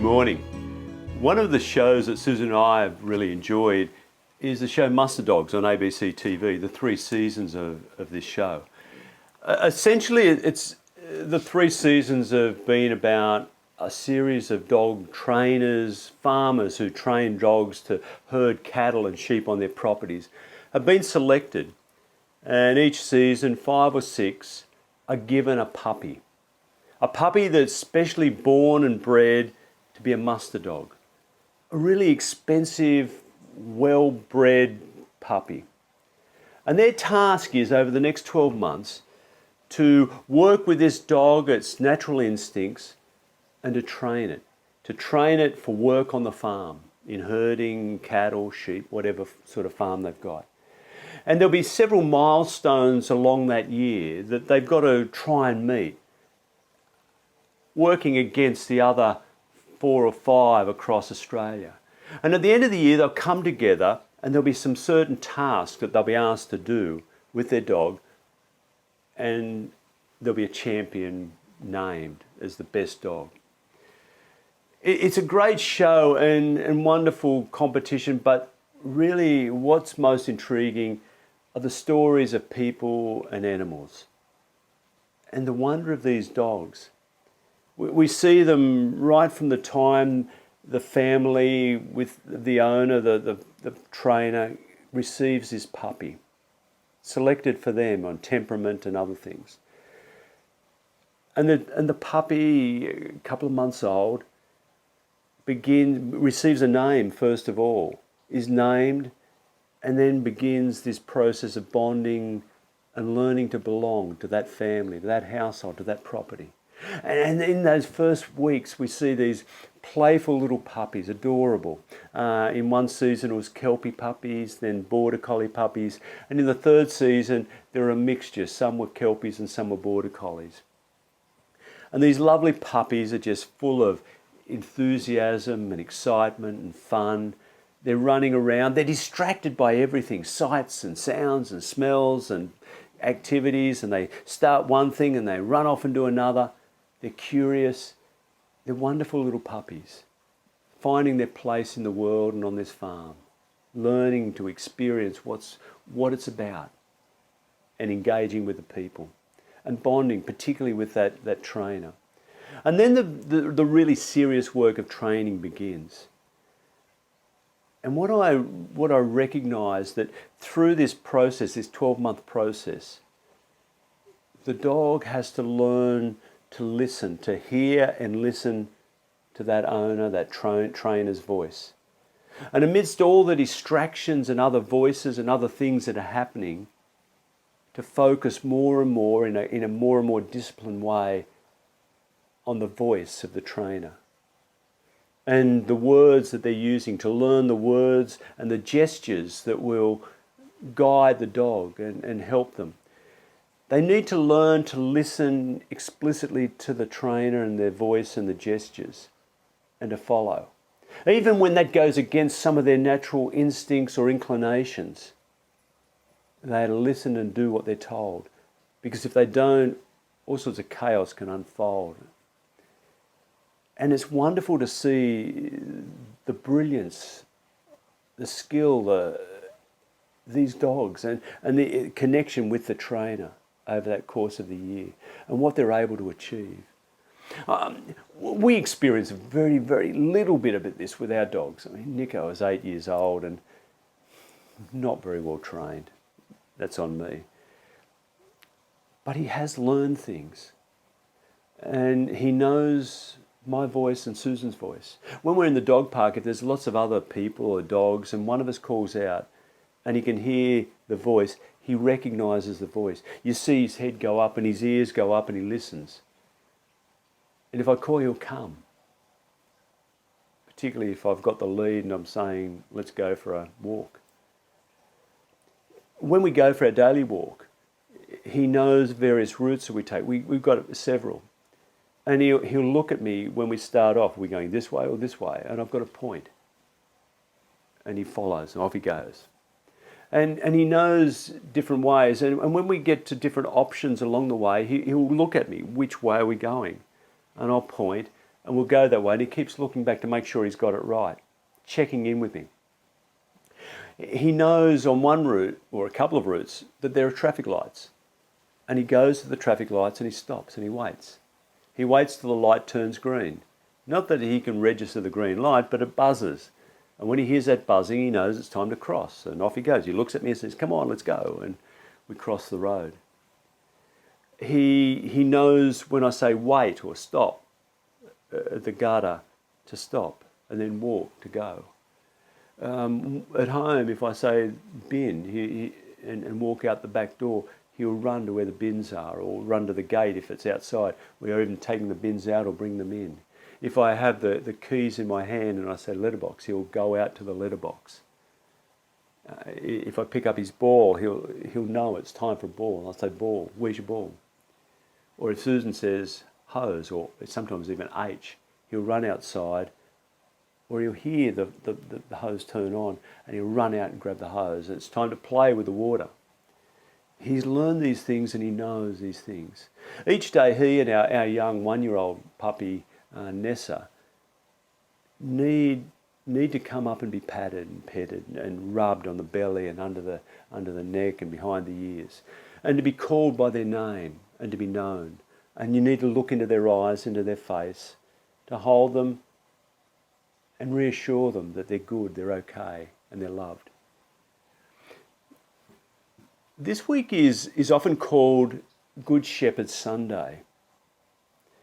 morning. One of the shows that Susan and I have really enjoyed is the show Muster Dogs on ABC TV, the 3 seasons of this show. Essentially, it's the 3 seasons have been about a series of dog trainers, farmers who train dogs to herd cattle and sheep on their properties, have been selected, and each season 5 or 6 are given a puppy. A puppy that's specially born and bred to be a muster dog. A really expensive, well-bred puppy. And their task is, over the next 12 months, to work with this dog, its natural instincts, and to train it for work on the farm, in herding cattle, sheep, whatever sort of farm they've got. And there'll be several milestones along that year that they've got to try and meet, working against the other 4 or 5 across Australia. And at the end of the year, they'll come together and there'll be some certain tasks that they'll be asked to do with their dog, and there'll be a champion named as the best dog. It's a great show and wonderful competition, but really what's most intriguing are the stories of people and animals and the wonder of these dogs. We see them right from the time the family with the owner, the trainer, receives this puppy, selected for them on temperament and other things. And the puppy, a couple of months old, receives a name first of all, is named, and then begins this process of bonding and learning to belong to that family, to that household, to that property. And in those first weeks, we see these playful little puppies, adorable. In one season, it was Kelpie puppies, then Border Collie puppies. And in the 3rd season, there were a mixture. Some were Kelpies and some were Border Collies. And these lovely puppies are just full of enthusiasm and excitement and fun. They're running around. They're distracted by everything, sights and sounds and smells and activities. And they start one thing and they run off and do another. They're curious. They're wonderful little puppies, finding their place in the world and on this farm, learning to experience what it's about and engaging with the people and bonding, particularly with that trainer. And then the really serious work of training begins. And what I recognise that through this process, this 12-month process, the dog has to learn to listen, to hear and listen to that owner, that trainer's voice. And amidst all the distractions and other voices and other things that are happening, to focus more and more in a more and more disciplined way on the voice of the trainer and the words that they're using, to learn the words and the gestures that will guide the dog and help them. They need to learn to listen explicitly to the trainer and their voice and the gestures and to follow. Even when that goes against some of their natural instincts or inclinations, they have to listen and do what they're told. Because if they don't, all sorts of chaos can unfold. And it's wonderful to see the brilliance, the skill, these dogs and the connection with the trainer over that course of the year and what they're able to achieve. We experience a very, very little bit of this with our dogs. I mean, Nico is 8 years old and not very well trained. That's on me. But he has learned things. And he knows my voice and Susan's voice. When we're in the dog park, if there's lots of other people or dogs and one of us calls out and he can hear the voice, he recognises the voice. You see his head go up and his ears go up and he listens. And if I call, he'll come. Particularly if I've got the lead and I'm saying, let's go for a walk. When we go for our daily walk, he knows various routes that we take. We've got several. And he'll look at me when we start off. Are we going this way or this way? And I've got a point. And he follows and off he goes. And he knows different ways. And when we get to different options along the way, he'll look at me. Which way are we going? And I'll point. And we'll go that way, and he keeps looking back to make sure he's got it right, checking in with me. He knows on one route, or a couple of routes, that there are traffic lights. And he goes to the traffic lights and he stops and he waits. He waits till the light turns green. Not that he can register the green light, but it buzzes. And when he hears that buzzing, he knows it's time to cross. And off he goes. He looks at me and says, "Come on, let's go." And we cross the road. He knows when I say wait or stop at the gutter to stop and then walk to go. At home, if I say bin and walk out the back door, he'll run to where the bins are, or run to the gate if it's outside. We are even taking the bins out or bring them in. If I have the keys in my hand and I say letterbox, he'll go out to the letterbox. If I pick up his ball, he'll know it's time for a ball. I'll say, "Ball, where's your ball?" Or if Susan says hose, or sometimes even H, he'll run outside, or he'll hear the hose turn on and he'll run out and grab the hose. It's time to play with the water. He's learned these things and he knows these things. Each day he and our young one-year-old puppy, Nessa, need to come up and be patted and petted and rubbed on the belly and under the neck and behind the ears, and to be called by their name and to be known. And you need to look into their eyes, into their face, to hold them and reassure them that they're good, they're okay, and they're loved. This week is often called Good Shepherd Sunday.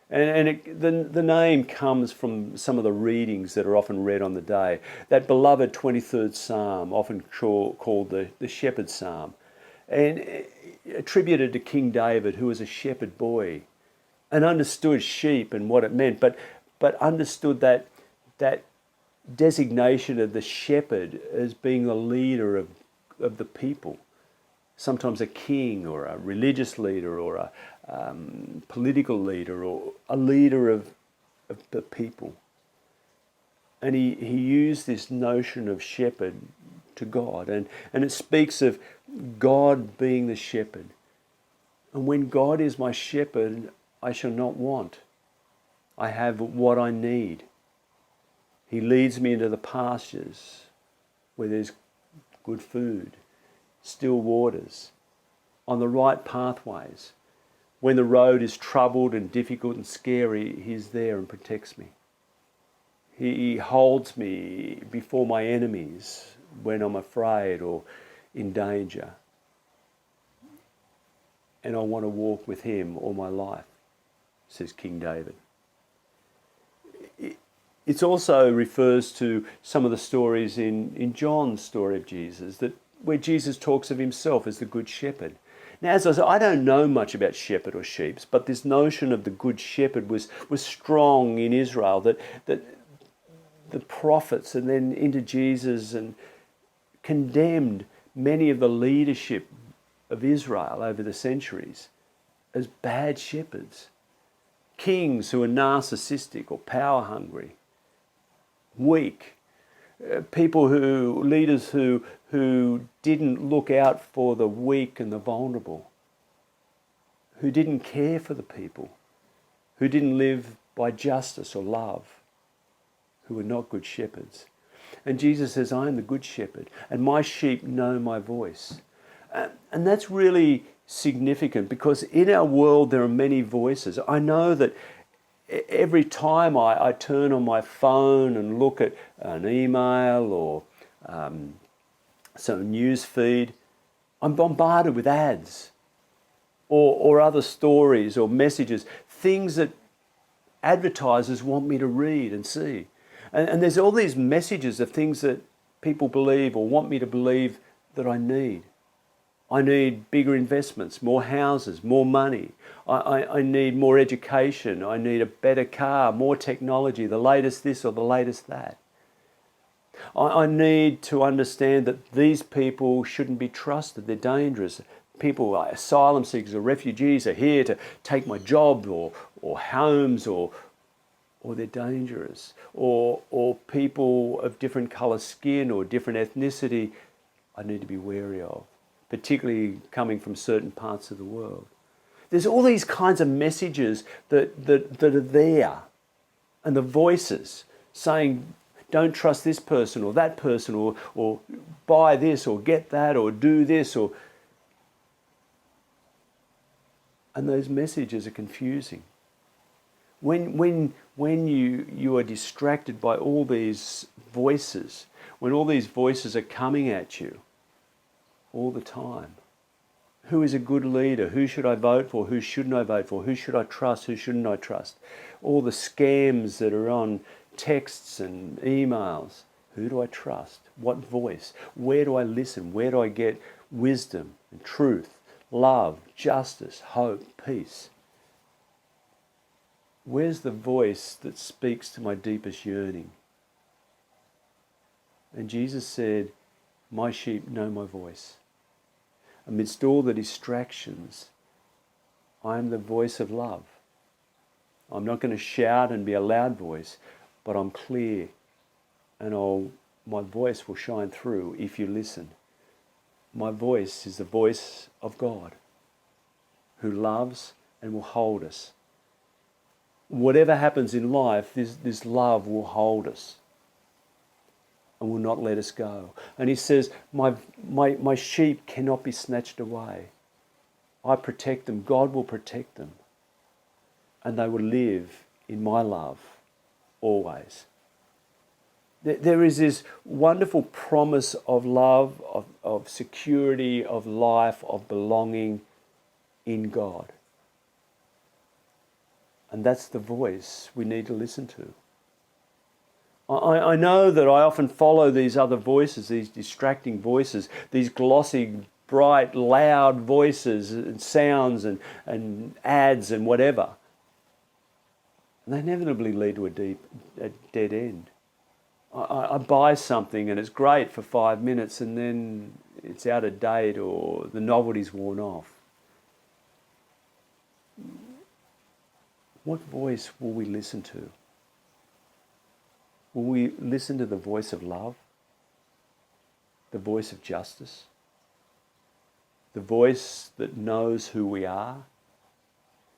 And the name comes from some of the readings that are often read on the day. That beloved 23rd Psalm, often called the Shepherd's Psalm, and attributed to King David, who was a shepherd boy and understood sheep and what it meant, but understood that designation of the shepherd as being the leader of the people. Sometimes a king or a religious leader or a political leader or a leader of the people. And he used this notion of shepherd to God. And it speaks of God being the shepherd. And when God is my shepherd, I shall not want. I have what I need. He leads me into the pastures where there's good food, still waters, on the right pathways. When the road is troubled and difficult and scary, he's there and protects me. He holds me before my enemies when I'm afraid or in danger. And I want to walk with him all my life, says King David. It also refers to some of the stories in John's story of Jesus, where Jesus talks of himself as the Good Shepherd. Now, as I said, I don't know much about shepherd or sheep, but this notion of the Good Shepherd was strong in Israel, that the prophets and then into Jesus and condemned many of the leadership of Israel over the centuries as bad shepherds. Kings who are narcissistic or power hungry, weak, leaders who didn't look out for the weak and the vulnerable, who didn't care for the people, who didn't live by justice or love, who were not good shepherds. And Jesus says, I am the good shepherd, and my sheep know my voice. And that's really significant, because in our world there are many voices. I know that every time I turn on my phone and look at an email or some news feed, I'm bombarded with ads or other stories or messages, things that advertisers want me to read and see. And there's all these messages of things that people believe or want me to believe that I need. I need bigger investments, more houses, more money. I need more education. I need a better car, more technology, the latest this or the latest that. I need to understand that these people shouldn't be trusted. They're dangerous. People, asylum seekers or refugees, are here to take my job or homes, or they're dangerous. Or people of different colour skin or different ethnicity, I need to be wary of, particularly coming from certain parts of the world. There's all these kinds of messages that are there. And the voices saying, don't trust this person or that person, or buy this or get that or do this, and those messages are confusing. When you are distracted by all these voices, when all these voices are coming at you all the time, who is a good leader? Who should I vote for? Who shouldn't I vote for? Who should I trust? Who shouldn't I trust? All the scams that are on texts and emails. Who do I trust? What voice? Where do I listen? Where do I get wisdom and truth, love, justice, hope, peace? Where's the voice that speaks to my deepest yearning? And Jesus said, my sheep know my voice. Amidst all the distractions, I am the voice of love. I'm not going to shout and be a loud voice, but I'm clear, and my voice will shine through if you listen. My voice is the voice of God, who loves and will hold us. Whatever happens in life, this love will hold us and will not let us go. And he says, my sheep cannot be snatched away. I protect them. God will protect them. And they will live in my love always. There is this wonderful promise of love, of security, of life, of belonging in God. And that's the voice we need to listen to. I know that I often follow these other voices, these distracting voices, these glossy, bright, loud voices and sounds and ads and whatever. And they inevitably lead to a dead end. I buy something and it's great for 5 minutes and then it's out of date or the novelty's worn off. What voice will we listen to? Will we listen to the voice of love? The voice of justice? The voice that knows who we are?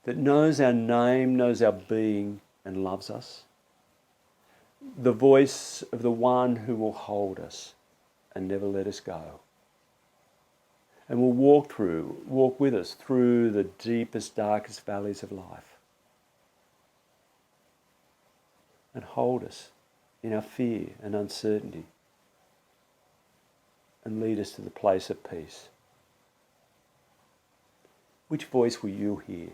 That knows our name, knows our being, and loves us? The voice of the one who will hold us and never let us go. And will walk with us through the deepest, darkest valleys of life. And hold us in our fear and uncertainty, and lead us to the place of peace. Which voice will you hear?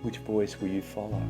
Which voice will you follow?